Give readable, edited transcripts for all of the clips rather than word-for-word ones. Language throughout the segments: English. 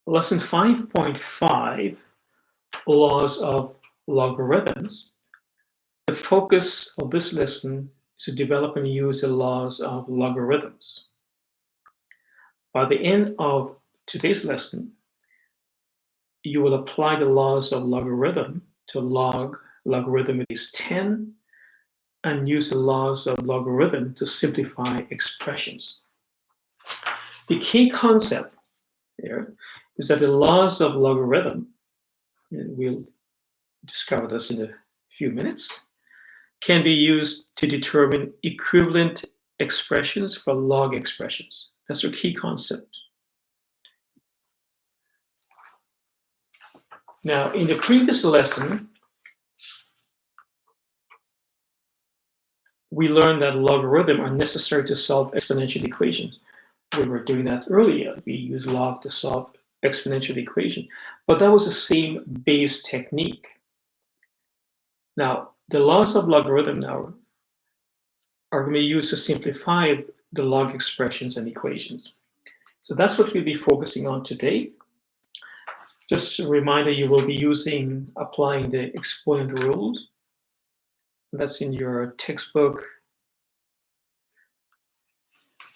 Lesson 5.5, Laws of Logarithms. The focus of this lesson is to develop and use the laws of logarithms. By the end of today's lesson, you will apply the laws of logarithm to logarithm is 10, and use the laws of logarithm to simplify expressions. The key concept here is that the laws of logarithm, and we'll discover this in a few minutes, can be used to determine equivalent expressions for log expressions. That's our key concept. Now, in the previous lesson, we learned that logarithms are necessary to solve exponential equations. We were doing that earlier. We used log to solve exponential equation, but that was the same base technique. Now, the laws of logarithm now are going to be used to simplify the log expressions and equations. So that's what we'll be focusing on today. Just a reminder, you will be applying the exponent rules. That's in your textbook.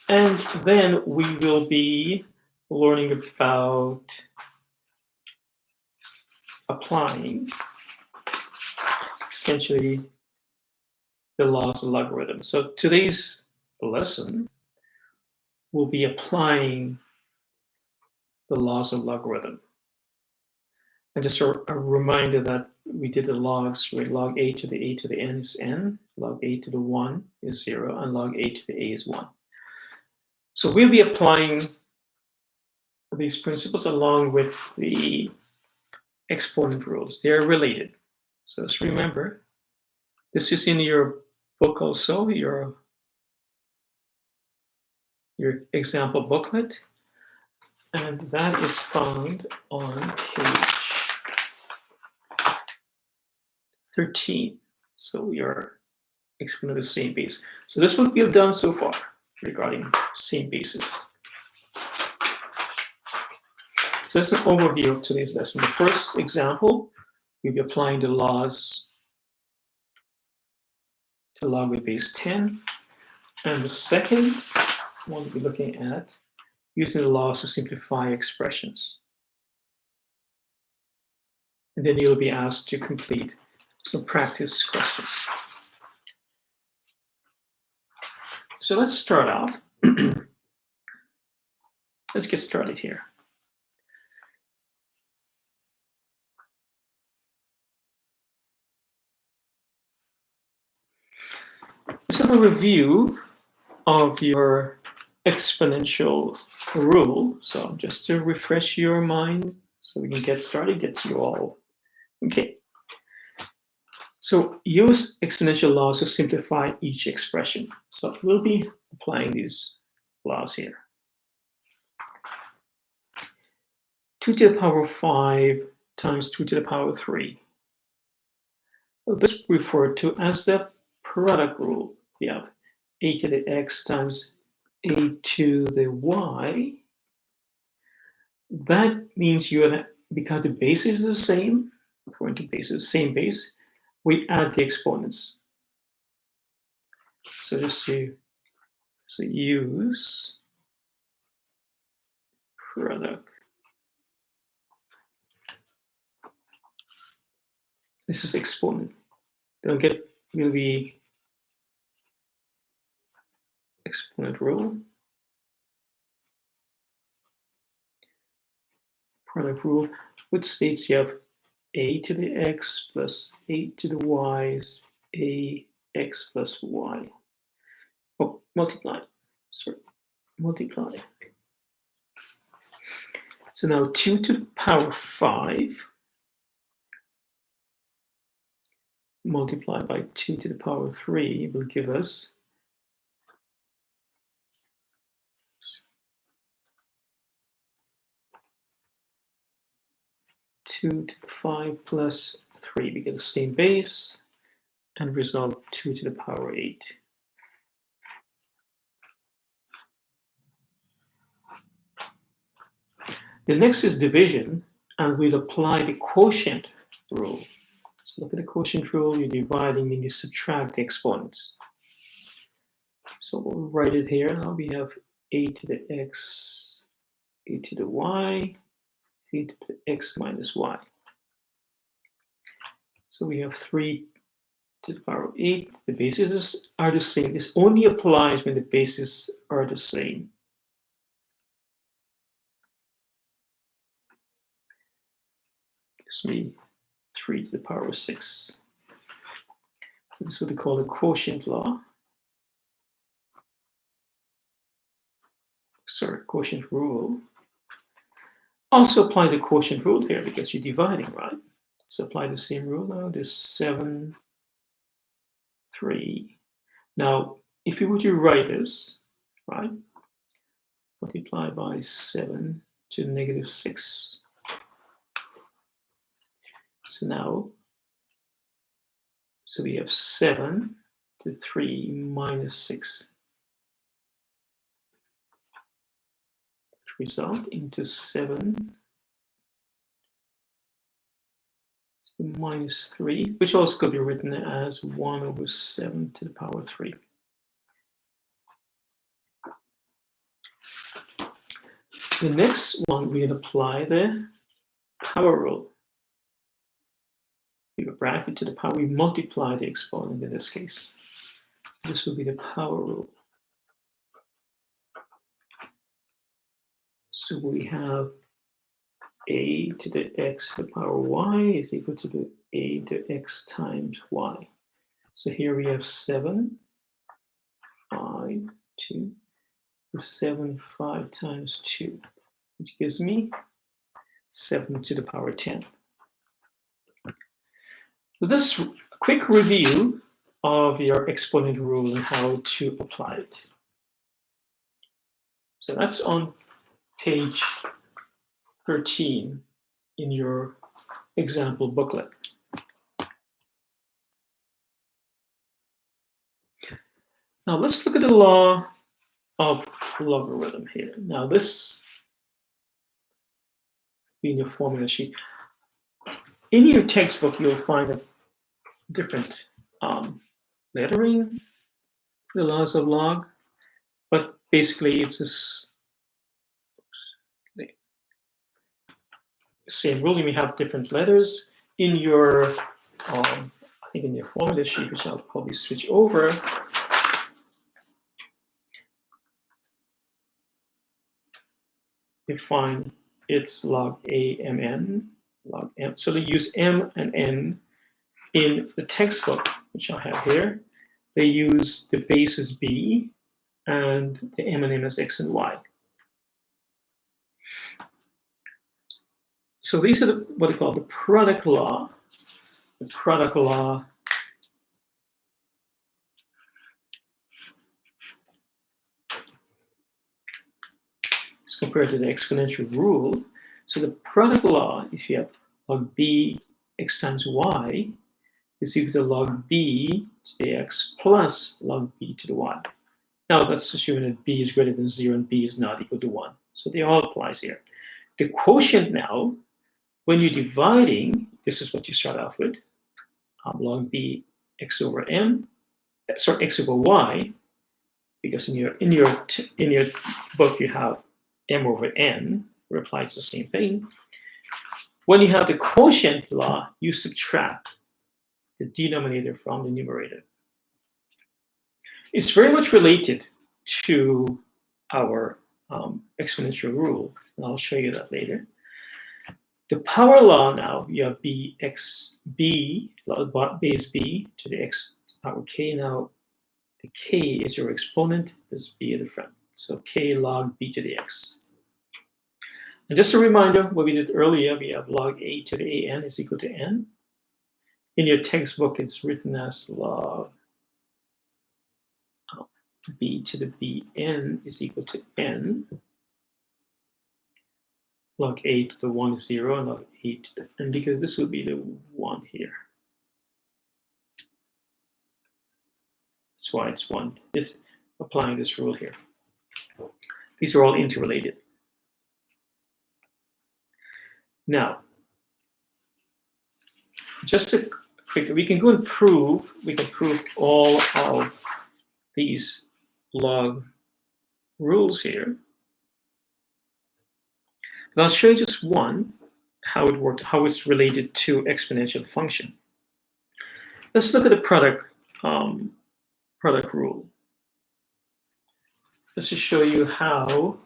And then we will be learning about applying essentially the laws of logarithm. So today's lesson will be applying the laws of logarithm. And just a reminder that we did the logs where log a to the n is n, log a to the 1 is 0, and log a to the a is 1. So we'll be applying these principles along with the exponent rules. They are related. So just remember, this is in your book also, your example booklet, and that is found on page 13. So we are explaining the same base. So this is what we've done so far regarding same bases. So that's an overview of today's lesson. The first example, we'll be applying the laws to log with base 10. And the second one we'll be looking at using the laws to simplify expressions. And then you'll be asked to complete some practice questions. So let's start off. Let's get started here. Let's have a review of your exponential rule. So just to refresh your mind so we can get started, get you all. Okay. So use exponential laws to simplify each expression. So we'll be applying these laws here. 2 to the power 5 times 2 to the power 3. This is referred to as the product rule. We have a to the x times a to the y. That means because the bases are the same, according to bases, same base, we add the exponents. So just to use product. This is exponent. Don't get really exponent rule. Product rule, which states you have a to the x plus a to the y is ax plus y. Oh, multiply. Sorry, multiply. So now 2 to the power 5 multiplied by 2 to the power 3 will give us 2 to the 5 plus 3. We get the same base and result 2 to the power 8. The next is division, and we'll apply the quotient rule. So look at the quotient rule, you're dividing and you subtract the exponents. So we'll write it here. Now we have a to the x, a to the y, a to the x minus y. So we have 3 to the power of 8. The bases are the same. This only applies when the bases are the same. Gives me 3 to the power of 6. So this is what they call the quotient law. Sorry, quotient rule. Also apply the quotient rule here because you're dividing, right? So apply the same rule now. There's 7, 3. Now, if you were to write this, right, multiply by 7 to the negative 6. So now, so we have 7 to 3 minus 6. Which result into 7 to the minus 3, which also could be written as 1 over 7 to the power 3. The next one, we apply the power rule. We bracket to the power, we multiply the exponent in this case. This will be the power rule. So we have a to the x to the power y is equal to the a to x times y. So here we have 7, 5, 2. 7, 5 times 2, which gives me 7 to the power 10. So this quick review of your exponent rule and how to apply it. So that's on page 13 in your example booklet. Now let's look at the law of logarithm here. Now this being your formula sheet. In your textbook, you'll find a different lettering for the laws of log, but basically it's this same rule. You may have different letters in your, I think in your formula sheet, which I'll probably switch over. You find it's log A m n, log m. So they use m and n in the textbook, which I have here. They use the bases b and the m and n as x and y. So these are what they call the product law. The product law is compared to the exponential rule. So the product law, if you have log b x times y, is equal to log b to the x plus log b to the y. Now that's assuming that b is greater than 0 and b is not equal to 1. So they all applies here. The quotient now, when you're dividing, this is what you start off with. Log b x over m, sorry, x over y, because in your book you have m over n, where applies the same thing. When you have the quotient law, you subtract the denominator from the numerator. It's very much related to our exponential rule, and I'll show you that later. The power law now, you have bx, b, base b to the x power k. Now, the k is your exponent, this b at the front. So k log b to the x. And just a reminder, what we did earlier, we have log a to the an is equal to n. In your textbook, it's written as log b to the bn is equal to n. Log a to the 1 is 0, and log a to the n, because this will be the 1 here. That's why it's 1. It's applying this rule here. These are all interrelated. Now, just a quick, we can go and prove, all of these log rules here. And I'll show you just one, how it worked, how it's related to exponential function. Let's look at the product rule. Let's just show you how.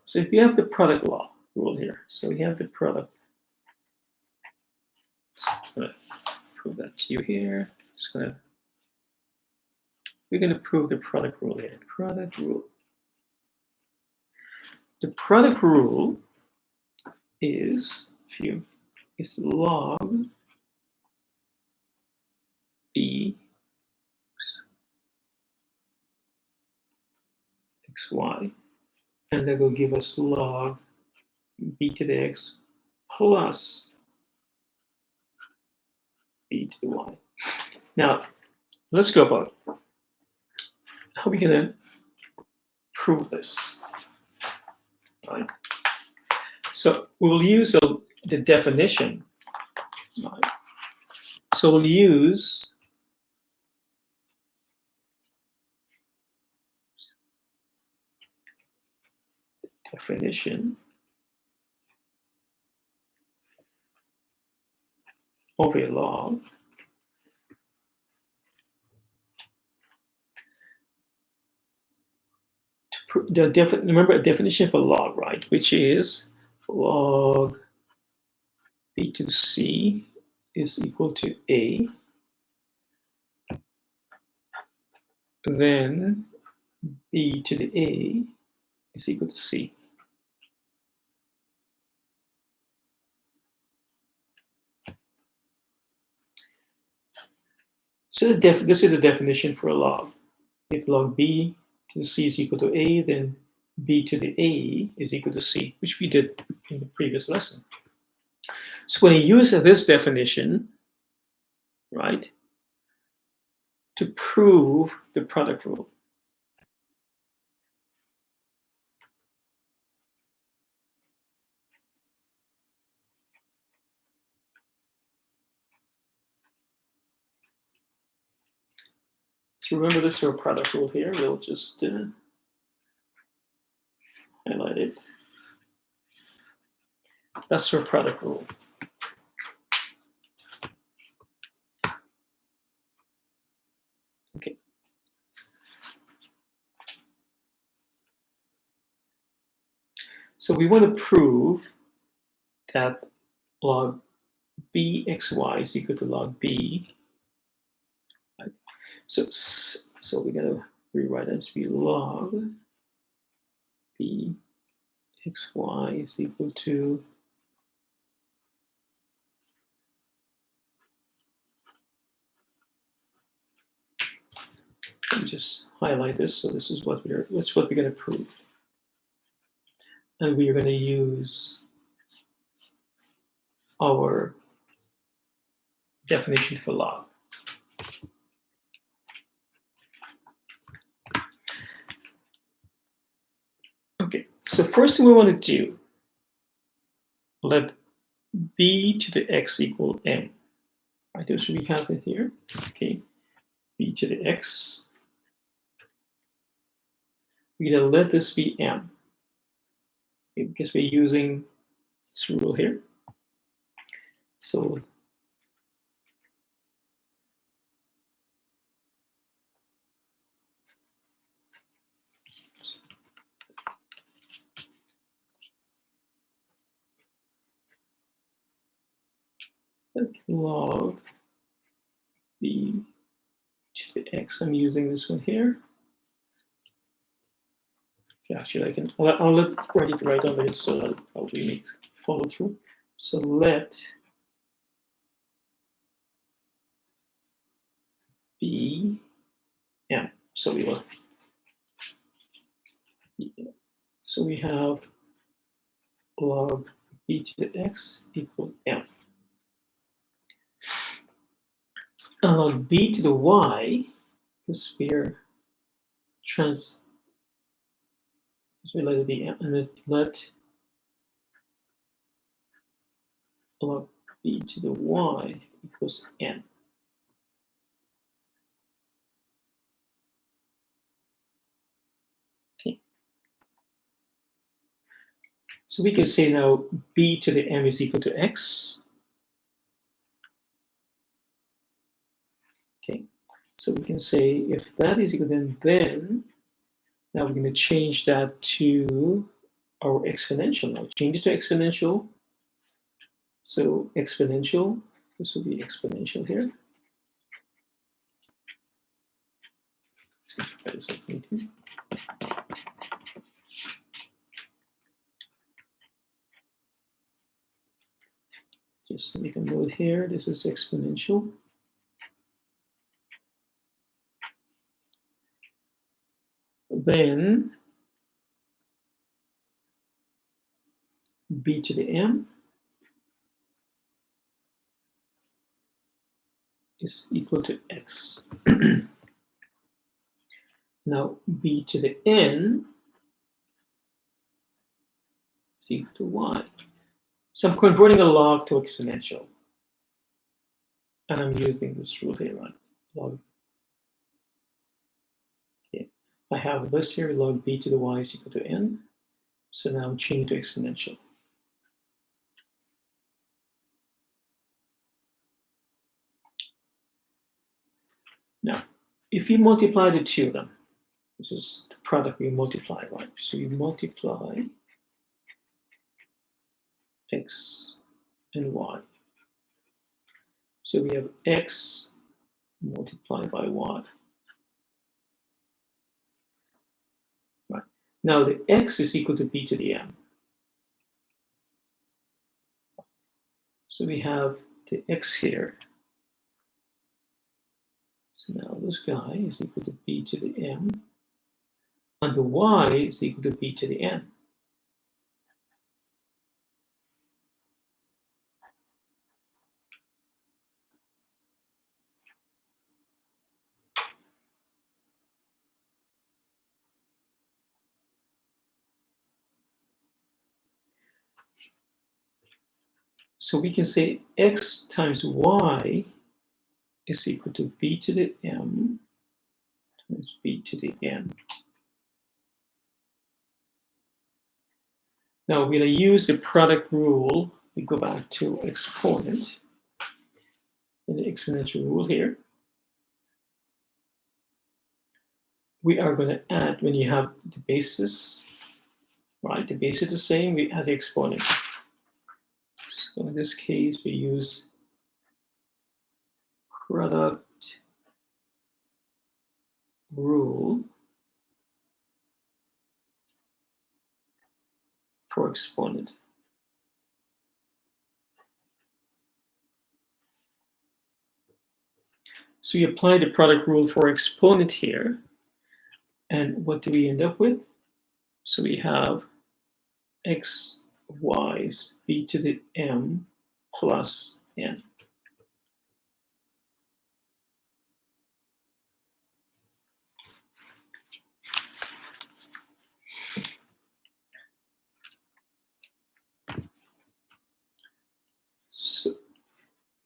So if you have the product law rule here, so we have the product. Just gonna prove that to you here. We're gonna prove the product rule here. Product rule. The product rule is log b xy, and that will give us log b to the x plus b to the y. Now, let's go about how are we going to prove this, right? So we will use the definition, right? So we'll use definition of a log remember a definition of a log, right? Which is log b to the c is equal to a. Then b to the a is equal to c. So this is the definition for a log. If log b to the c is equal to a, then b to the a is equal to c, which we did in the previous lesson. So when you use this definition, right, to prove the product rule, so remember this for a product rule here. We'll just highlight it. That's for a product rule. Okay. So we want to prove that log bxy is equal to log b. Right? So we're going to rewrite that to be log bxy is equal to let me just highlight this. So this is what we're going to prove. And we are going to use our definition for log. Okay, so first thing we want to do, let b to the x equal m. Right, so we have it here. Okay, b to the x. We're going to let this be m. Okay, because we're using this rule here. So let log b to the x, I'm using this one here. Okay, actually, I'll write it right on it so that probably makes follow through. So let b m. So we will. So we have log b to the x equal m. And log b to the y, because we're So we let it be, and let log b to the y equals n. Okay. So we can say now b to the m is equal to x. Okay. So we can say if that is equal, then now we're going to change that to our exponential now. Change it to exponential. So exponential, this will be exponential here. See if that is anything. Just make a note here, this is exponential. Then b to the m is equal to x. Now b to the n is equal to y. So I'm converting a log to exponential. And I'm using this rule here, right? Log. Okay. I have this here, log b to the y is equal to n. So now I'm changing to exponential. Now, if you multiply the two of them, this is the product we multiply, right? So you multiply x and y. So we have x multiplied by y. Right. Now the x is equal to b to the m. So we have the x here. So now this guy is equal to b to the m. And the y is equal to b to the n. So we can say x times y is equal to b to the m times b to the n. Now we're going to use the product rule. We go back to exponent in the exponential rule here. We are going to add, when you have the basis, right? The base is the same, we add the exponent. So in this case, we use product rule for exponent. So you apply the product rule for exponent here. And what do we end up with? So we have x, y is b to the m plus n.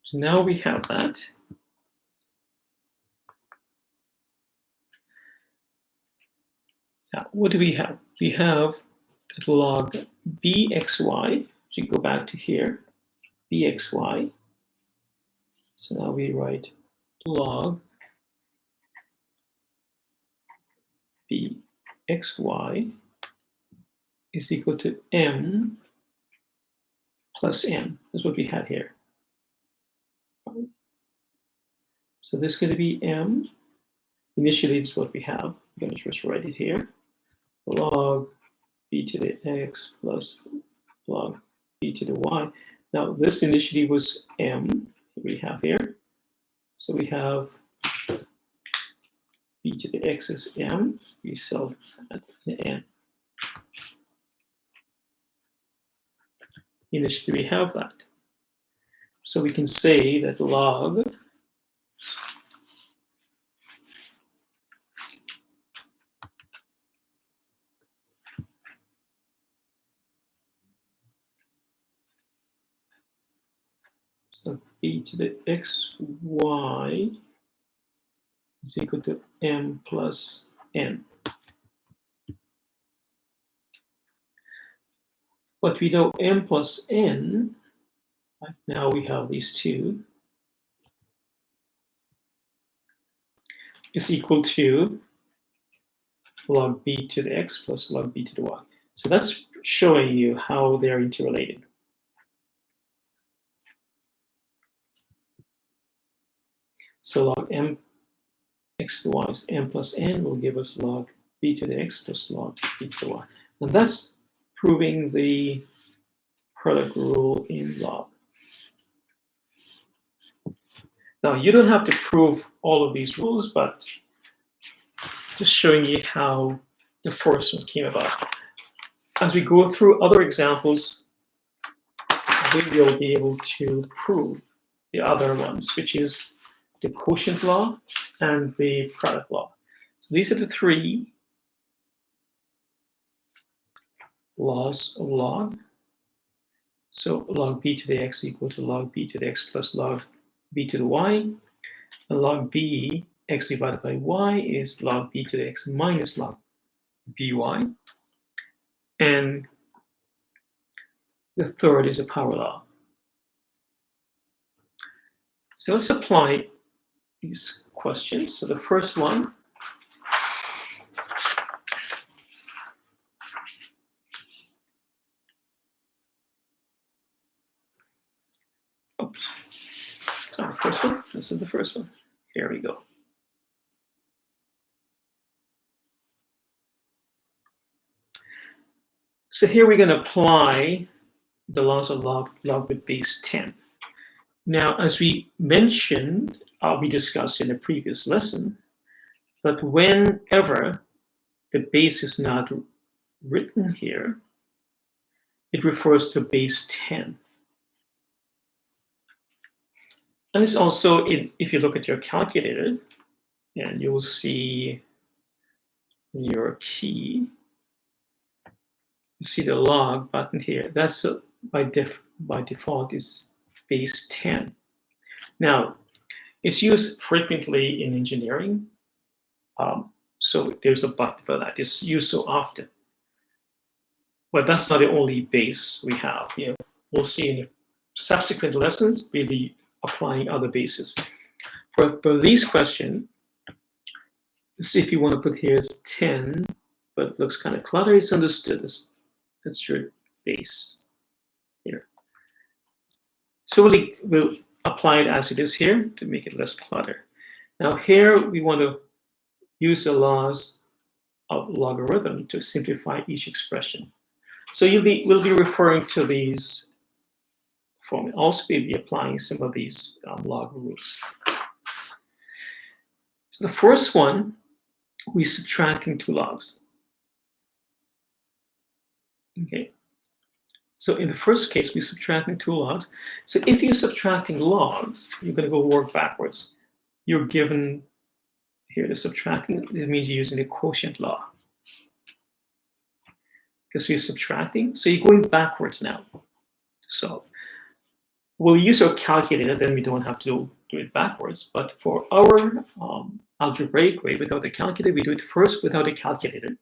So now we have that. Now, what do we have? We have log bxy. So you go back to here, bxy. So now we write log bxy is equal to m plus n. That's what we had here. So this is going to be m. Initially, this is what we have. I'm going to just write it here. Log b to the x plus log b to the y. Now, this initially was m that we have here. So we have b to the x is m. We solve at the n. Initially, we have that. So we can say that log So b to the xy is equal to m plus n. But we know m plus n, right? Now we have these two, is equal to log b to the x plus log b to the y. So that's showing you how they're interrelated. So log m x to the y is m plus n will give us log b to the x plus log b to the y. And that's proving the product rule in log. Now, you don't have to prove all of these rules, but just showing you how the first one came about. As we go through other examples, we will be able to prove the other ones, which is the quotient law and the product law. So these are the three laws of log. So log b to the x equal to log b to the x plus log b to the y. And log b x divided by y is log b to the x minus log by. And the third is a power law. So let's apply these questions. So the first one, oops, sorry, first one, this is the first one. Here we go. So here we're going to apply the laws of log with base 10. Now, as we mentioned, we discussed in a previous lesson, but whenever the base is not written here, it refers to base 10. And it's also, if you look at your calculator, and you'll see your key, you see the log button here. That's by default is base 10. Now, it's used frequently in engineering. So there's a button for that. It's used so often. But that's not the only base we have. You know, we'll see in subsequent lessons, we'll be applying other bases. For these questions, if you want to put here is 10, but it looks kind of cluttered, it's understood. That's your base here. So we'll apply it as it is here to make it less cluttered. Now here we want to use the laws of logarithm to simplify each expression. So we'll be referring to these formulas. Also, we'll be applying some of these log rules. So the first one, we're subtracting two logs. Okay. So in the first case, we're subtracting two logs. So if you're subtracting logs, you're going to go work backwards. You're given here the subtracting. It means you're using the quotient law. Because we're subtracting, so you're going backwards now to solve. We'll use our calculator, then we don't have to do it backwards. But for our algebraic way, without the calculator, we do it first without a calculator.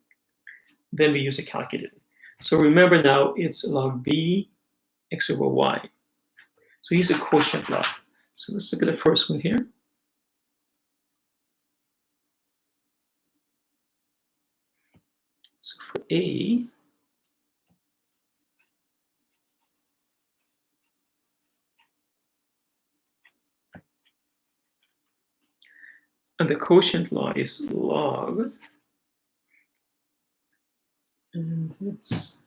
Then we use a calculator. So remember now, it's log b x over y. So use a quotient law. So let's look at the first one here. So for a, and the quotient law is log, and it's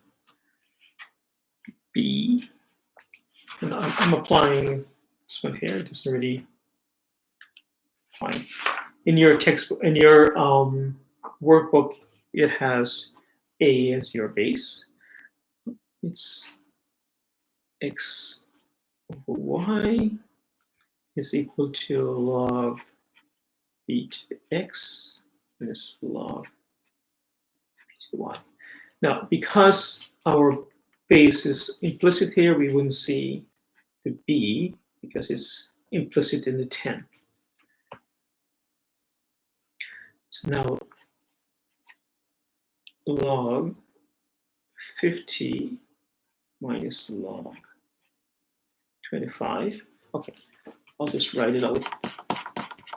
b. And I'm applying this one here. It's already fine. In your textbook, in your workbook, it has a as your base. It's x over y is equal to log b to the x minus log b to the y. Now, because our base is implicit here, we wouldn't see the b, because it's implicit in the 10. So now log 50 minus log 25. Okay, I'll just write it out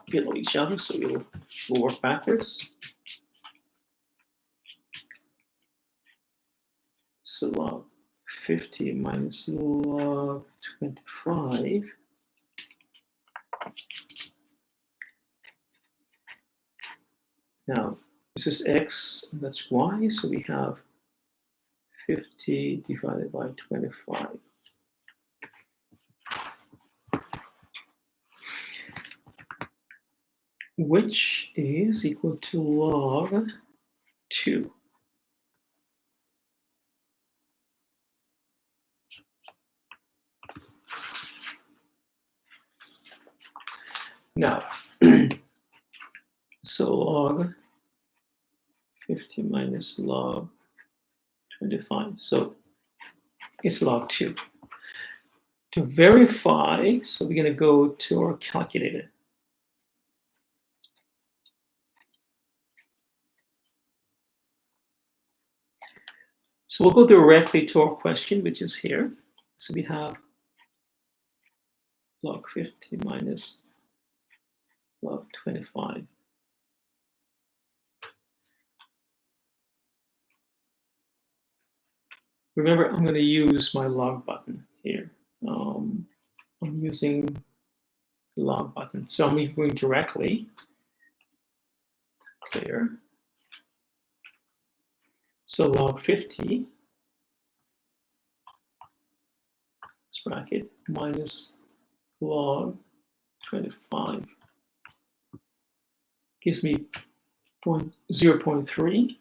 below each other so we'll work backwards. So log 50 minus log 25. Now, this is x, and that's y, so we have 50 divided by 25. Which is equal to log 2. Now, so log 50 minus log 25. So it's log 2. To verify, so we're going to go to our calculator. So we'll go directly to our question, which is here. So we have log 50 minus log 25. Remember, I'm going to use my log button here. I'm using the log button. So I'm going directly, clear. So log 50, this bracket, minus log 25 gives me 0.3.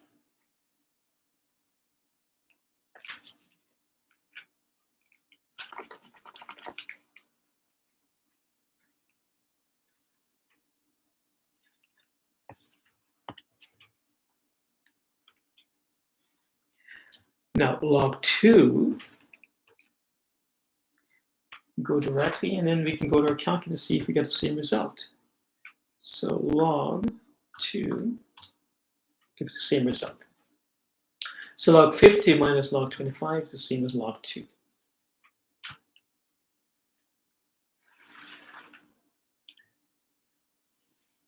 Now log 2, go directly, and then we can go to our calculator to see if we get the same result. So log 2 gives the same result. So log 50 minus log 25 is the same as log 2.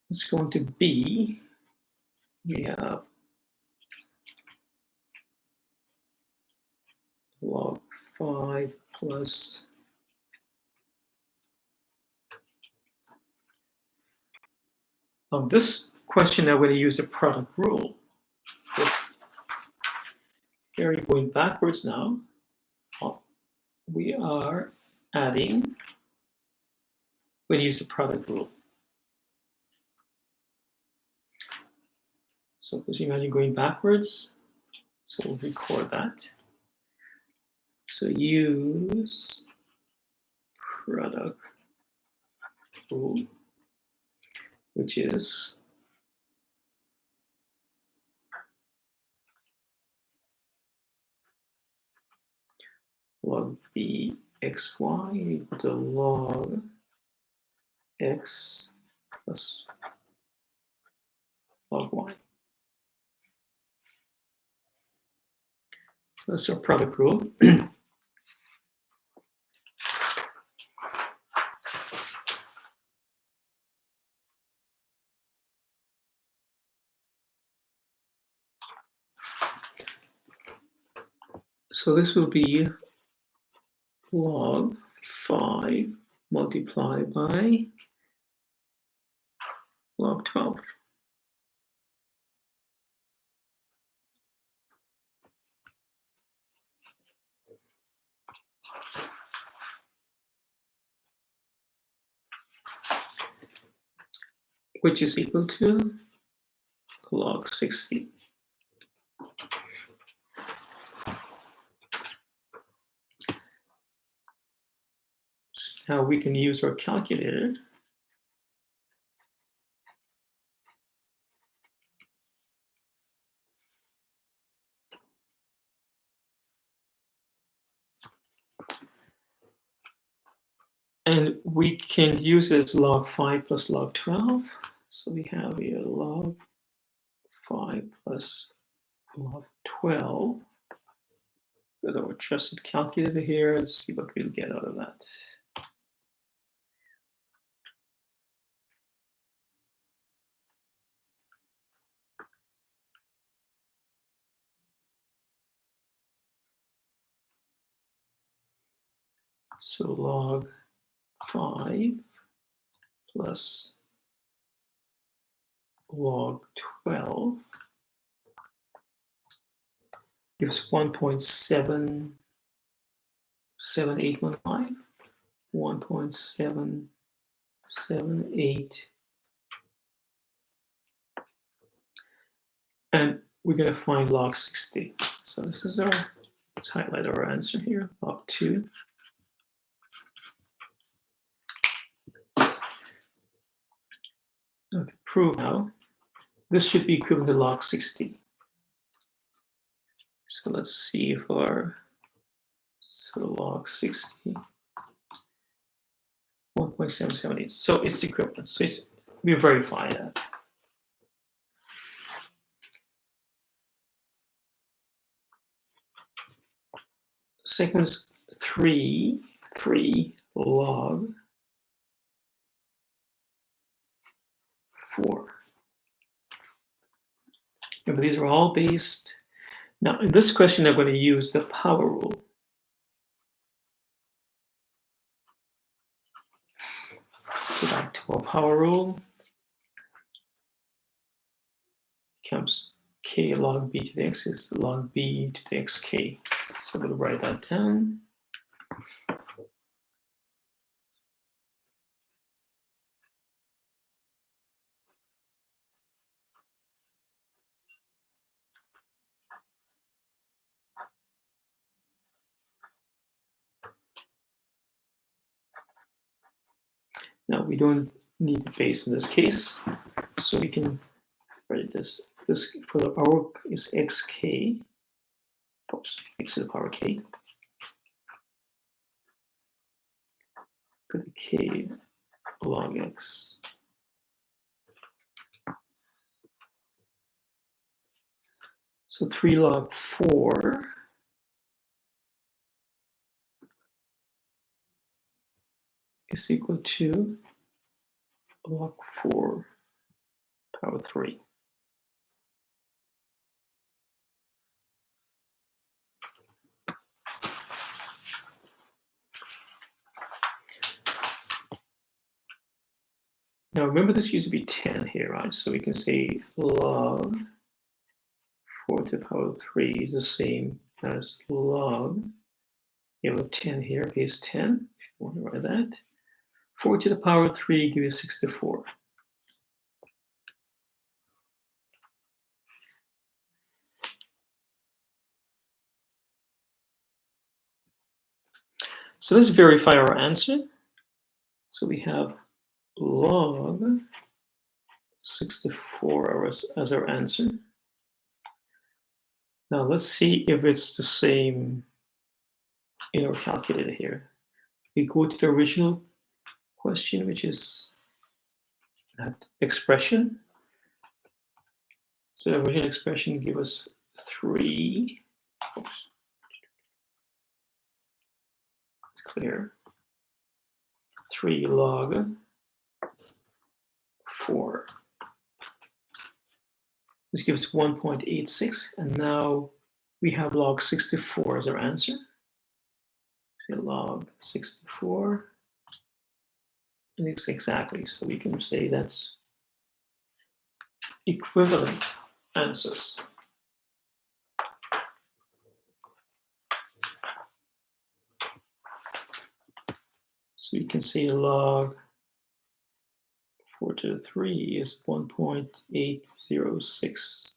It's going to be, we have log 5 plus this question, I'm going to use a product rule. Here you're going backwards now. We are adding, we're going to use the product rule. So because you imagine going backwards, so we'll record that. So use product rule, which is log b xy equal to log x plus log y. So that's our product rule. So this will be log 5 multiplied by log 12. Which is equal to log 60. So now we can use our calculator. And we can use this log 5 plus log 12. So we have here log 5 plus log 12. Go to our trusted calculator here and see what we'll get out of that. So log 5 plus log 12 gives 1.77815. 1.778. And we're going to find log 60. So this is our, let's highlight our answer here, log 2. Now to prove now, this should be equivalent to log 60. So let's see if our, so log 60, 1.778. So it's equivalent. So it's, we verify that. Second is 3 log 4. Remember, these are all based. Now, in this question, I'm going to use the power rule. Go back to our power rule. Comes k log b to the x is log b to the xk. So we'll write that down. Now we don't need the base in this case, so we can write this. This for the power is xk. Oops, x to the power k. Put the k log x. So 3 log 4 is equal to log 4 power 3. Now remember, this used to be 10 here, right? So we can say log 4 to the power 3 is the same as log, you have a 10 here, base 10, if you want to write that. 4 to the power 3 gives you 64. So let's verify our answer. So we have log 64 as our answer. Now let's see if it's the same in our calculator here. We go to the original question, which is that expression. So the original expression gives us 3. Oops. It's clear. 3 log 4. This gives 1.86, and now we have log 64 as our answer. So log 64, and it's exactly, so we can say that's equivalent answers. So you can say log 4 to the 3 is 1.806.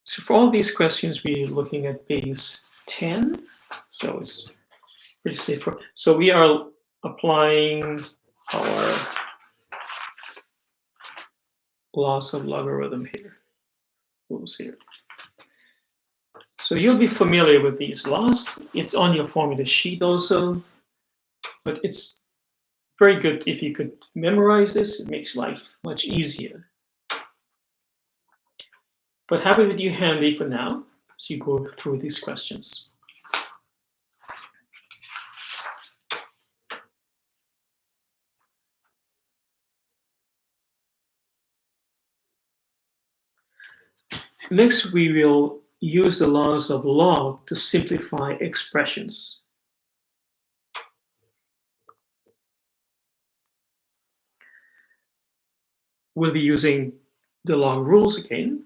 So for all these questions, we're looking at base 10. So it's pretty safe. So we are applying our laws of logarithm here, rules here. So you'll be familiar with these laws. It's on your formula sheet also, but it's very good if you could memorize this. It makes life much easier. But have it with you handy for now as you go through these questions. Next, we will use the laws of log to simplify expressions. We'll be using the log rules again.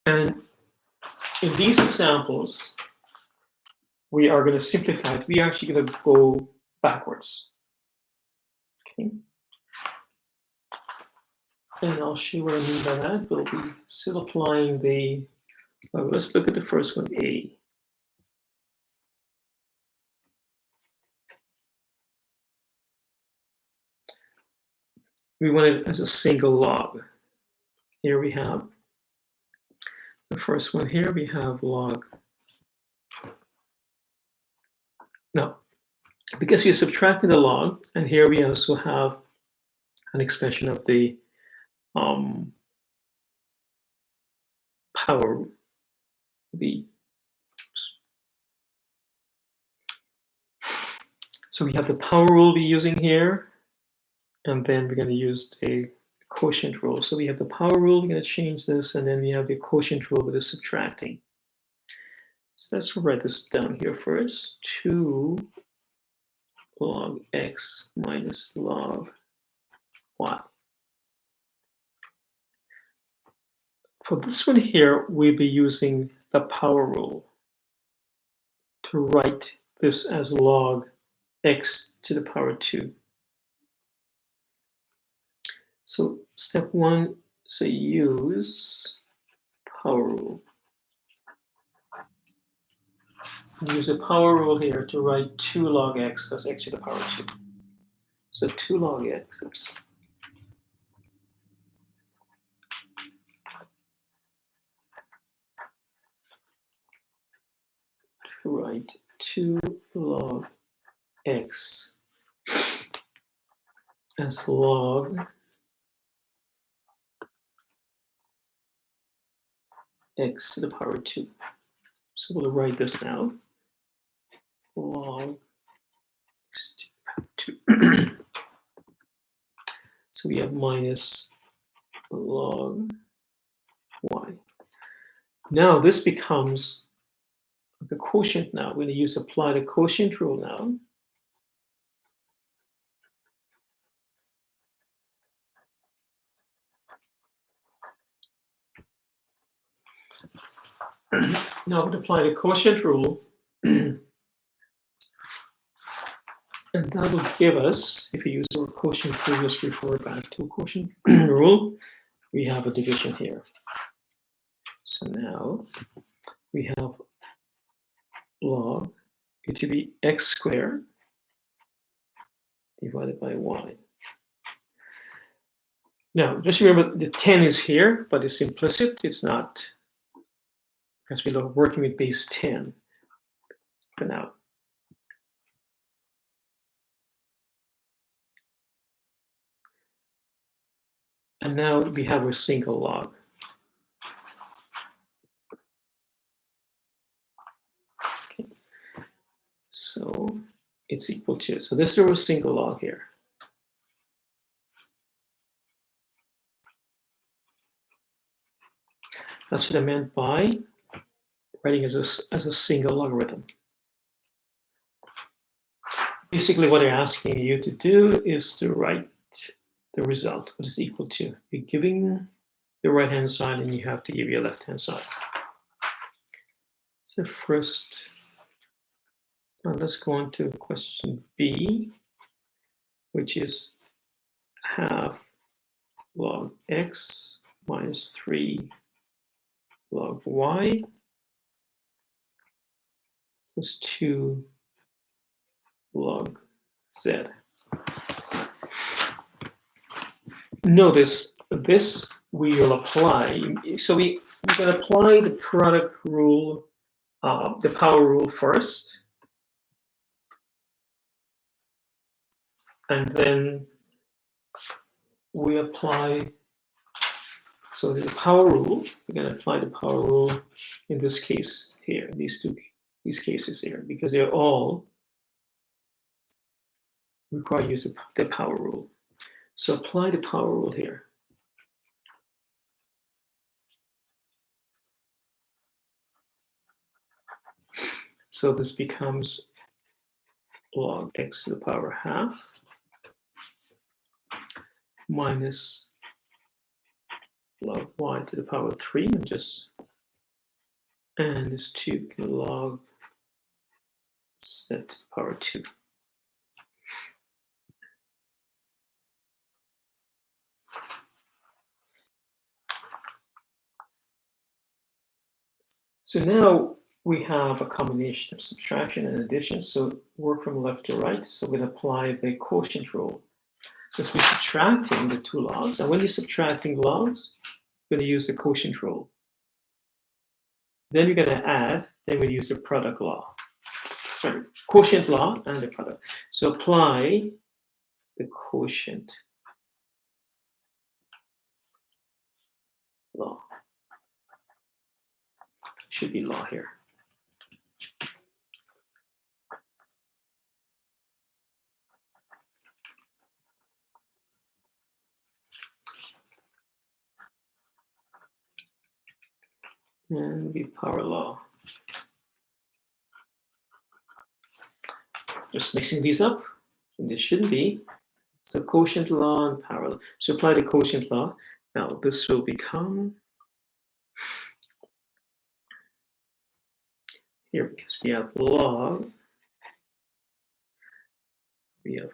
And in these examples, we are going to simplify it. We are actually going to go backwards. Okay. And I'll show you what I mean by that. We'll be still applying the, well, let's look at the first one, A. We want it as a single log. Here we have the first one here, we have log. Now, because we subtracted the log, and here we also have an expression of the power, so we have the power rule we're using here, and then we're going to use a quotient rule. So we have the power rule, we're going to change this, and then we have the quotient rule with the subtracting. So let's write this down here first. 2 log x minus log y. For this one here, we'll be using the power rule to write this as log x to the power 2. So step 1, so use power rule. Use the power rule here to write 2 log x as x to the power 2. So 2 log x, oops. To write 2 log x as log x to the power 2. So we'll write this now. Log x to the power 2. So we have minus log y. Now this becomes the quotient now. We're going to apply the quotient rule now. Now we'll apply the quotient rule. And that will give us, if we use our quotient rule, just refer back to a quotient rule, we have a division here. So now we have log, it should be x squared divided by y. Now, just remember the 10 is here, but it's implicit. It's not, because we're working with base 10 for now. And now we have a single log. Okay. So it's equal to, so this is a single log here. That's what I meant by writing as a single logarithm. Basically, what they're asking you to do is to write the result, what is equal to. You're giving the right-hand side, and you have to give your left-hand side. So first, now let's go on to question B, which is half log x minus 3 log y was 2 log z. Notice this we will apply. So we can apply the product rule, the power rule first, and then we apply. So the power rule, we're going to apply the power rule in this case here, these cases here, because they're all require use of the power rule. So apply the power rule here. So this becomes log x to the power half minus log y to the power 3, and this 2 log z to the power 2. So now we have a combination of subtraction and addition, so work from left to right. So we'll apply the quotient rule. Because we're subtracting the 2 logs, and when you're subtracting logs, you're going to use the quotient rule. Then you're going to add, then we use the product law. Sorry, quotient law and the product. So apply the quotient law. Should be law here. And we power law. Just mixing these up, and this shouldn't be. So quotient law and power law. So apply the quotient law. Now this will become here, because we have log, we have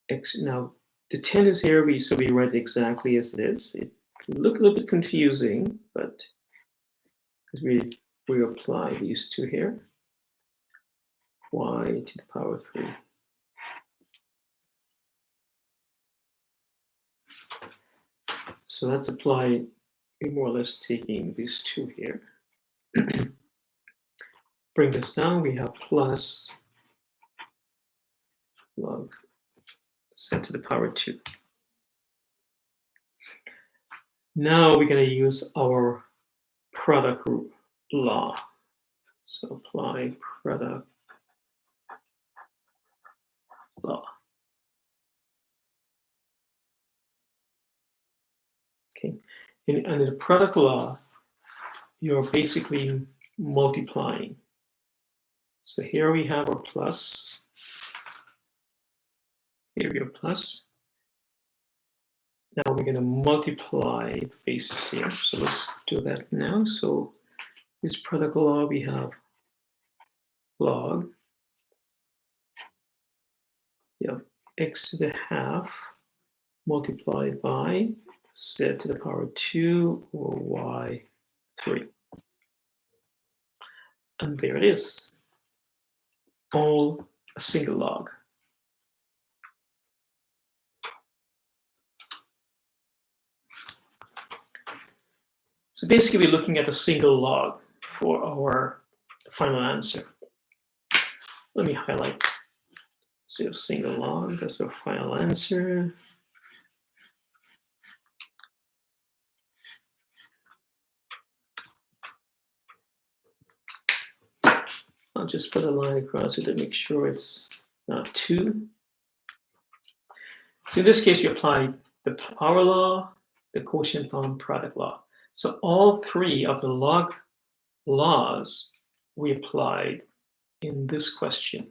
x. Now the 10 is here, so we write exactly as it is. It can look a little bit confusing, but because we apply these two here, y to the power 3. So that's applied, more or less taking these two here. Bring this down, we have plus log z to the power 2. Now we're going to use our product law. So apply product law. Okay, and under the product law, you're basically multiplying. So here we have our plus. Here we have plus. Now we're going to multiply bases here. So let's do that now. So this product law, we have log. You have x to the half multiplied by z to the power 2 or y 3. And there it is. All a single log. So basically, we're looking at a single log for our final answer. Let me highlight. Say a single log, that's our final answer. I'll just put a line across it to make sure it's not 2. So in this case, you apply the power law, the quotient law, and product law. So all 3 of the log laws we applied in this question.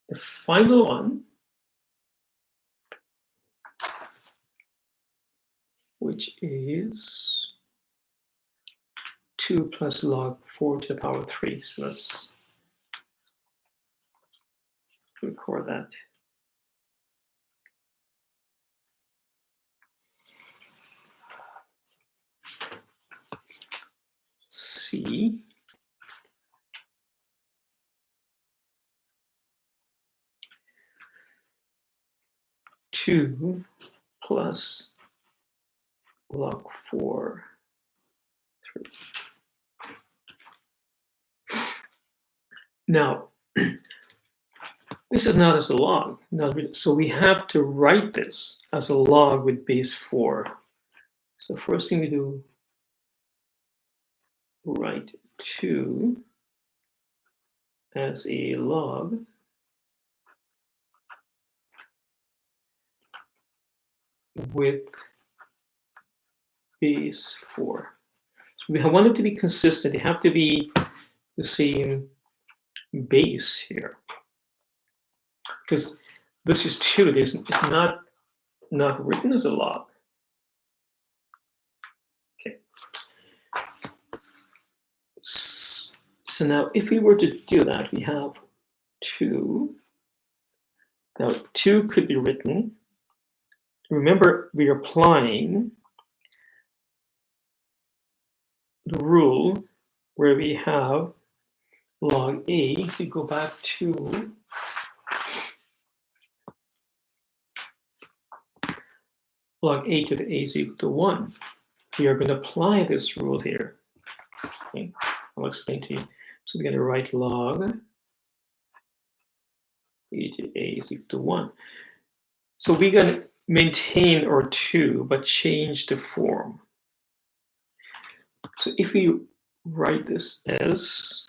The final one, which is 2 plus log 4 to the power 3. So let's record that. C 2 plus log 4, 3. Now, this is not as a log. So we have to write this as a log with base 4. So first thing we do, write 2 as a log with base 4. So we want it to be consistent. They have to be the same base here. Because this is 2. It's not written as a log. Okay. So now if we were to do that, we have 2. Now 2 could be written. Remember, we are applying the rule where we have log A. If we go back to log A to the A is equal to 1. We are going to apply this rule here. Okay. I'll explain to you. So we're going to write log A to A is equal to 1. So we're going to maintain our 2, but change the form. So if we write this as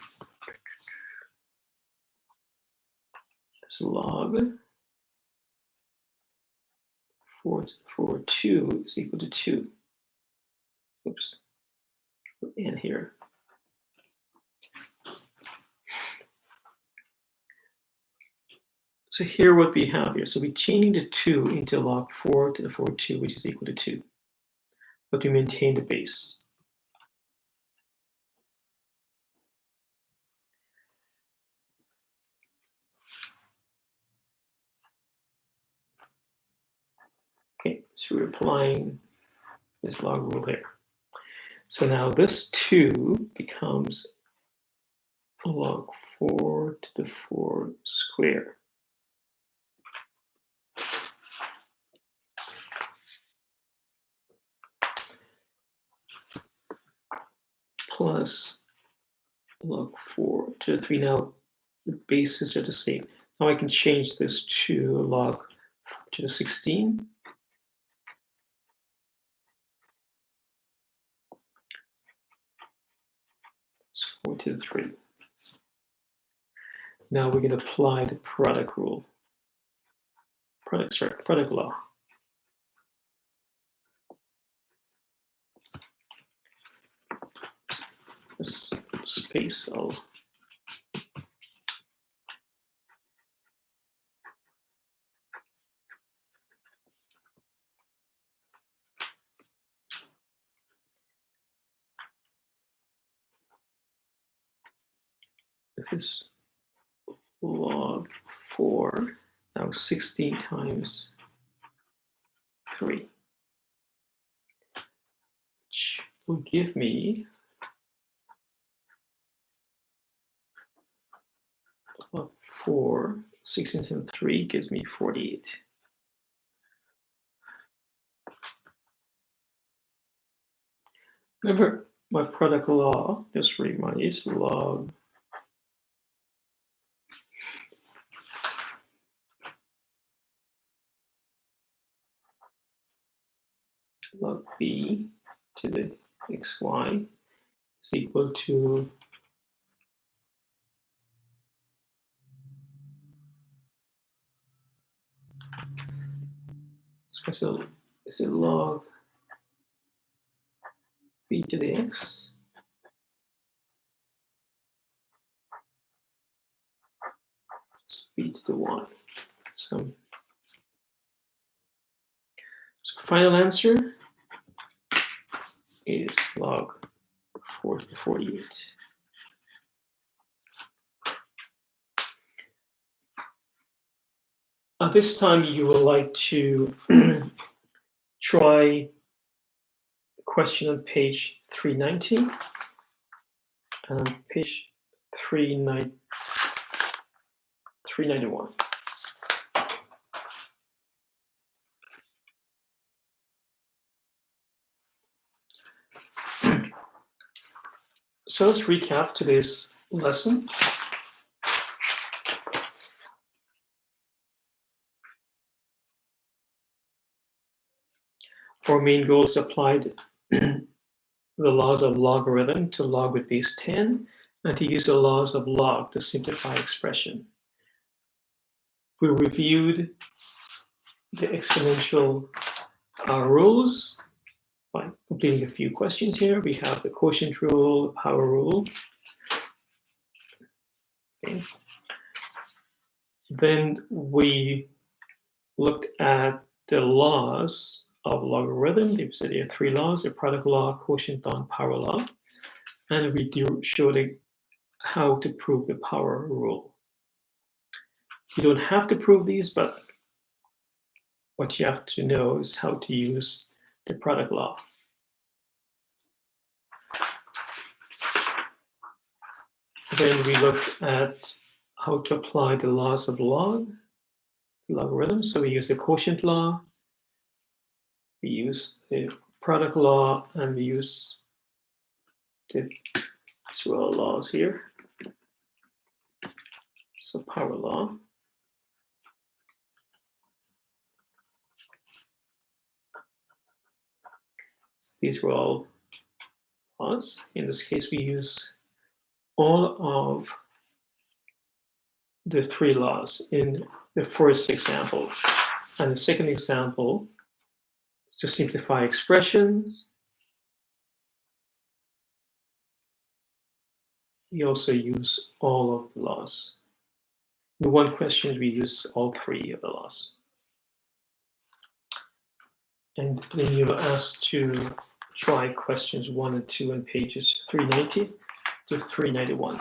log 4 2 is equal to 2. Oops. And here. So here what we have here. So we're changing the 2 into log 4 to the 4 2, which is equal to 2. But we maintain the base. Okay, so we're applying this log rule here. So now this 2 becomes log 4 to the 4 squared. Plus log 4 to the 3. Now the bases are the same. Now I can change this to log to the 16. It's 4 to the 3. Now we're going to apply the product rule. Product law. This space L. This is log 4. Now 16 times 3, which will give me log 4. 16 times 3 gives me 48. Remember my product law, just remind you, is log B to the xy is equal to special, is it log B to the x B to the y. So final answer is log 4 to the 48. This time you would like to try question on page 390. and page 391. So let's recap today's lesson. Our main goal is applied the laws of logarithm to log with base 10 and to use the laws of log to simplify expression. We reviewed the exponential rules by completing a few questions here. We have the quotient rule, the power rule. Okay. Then we looked at the laws of logarithm. So there are three laws: the product law, quotient law, and power law. And we showed how to prove the power rule. You don't have to prove these, but what you have to know is how to use the product law. Then we looked at how to apply the laws of logarithm. So we use the quotient law, we use the product law, and we use the several laws here. So power law. So these were all laws. In this case, we use all of the three laws in the first example. And the second example is to simplify expressions. We also use all of the laws. In one question, we use all three of the laws. And then you're asked to try questions 1 and 2 on pages 390 to 391.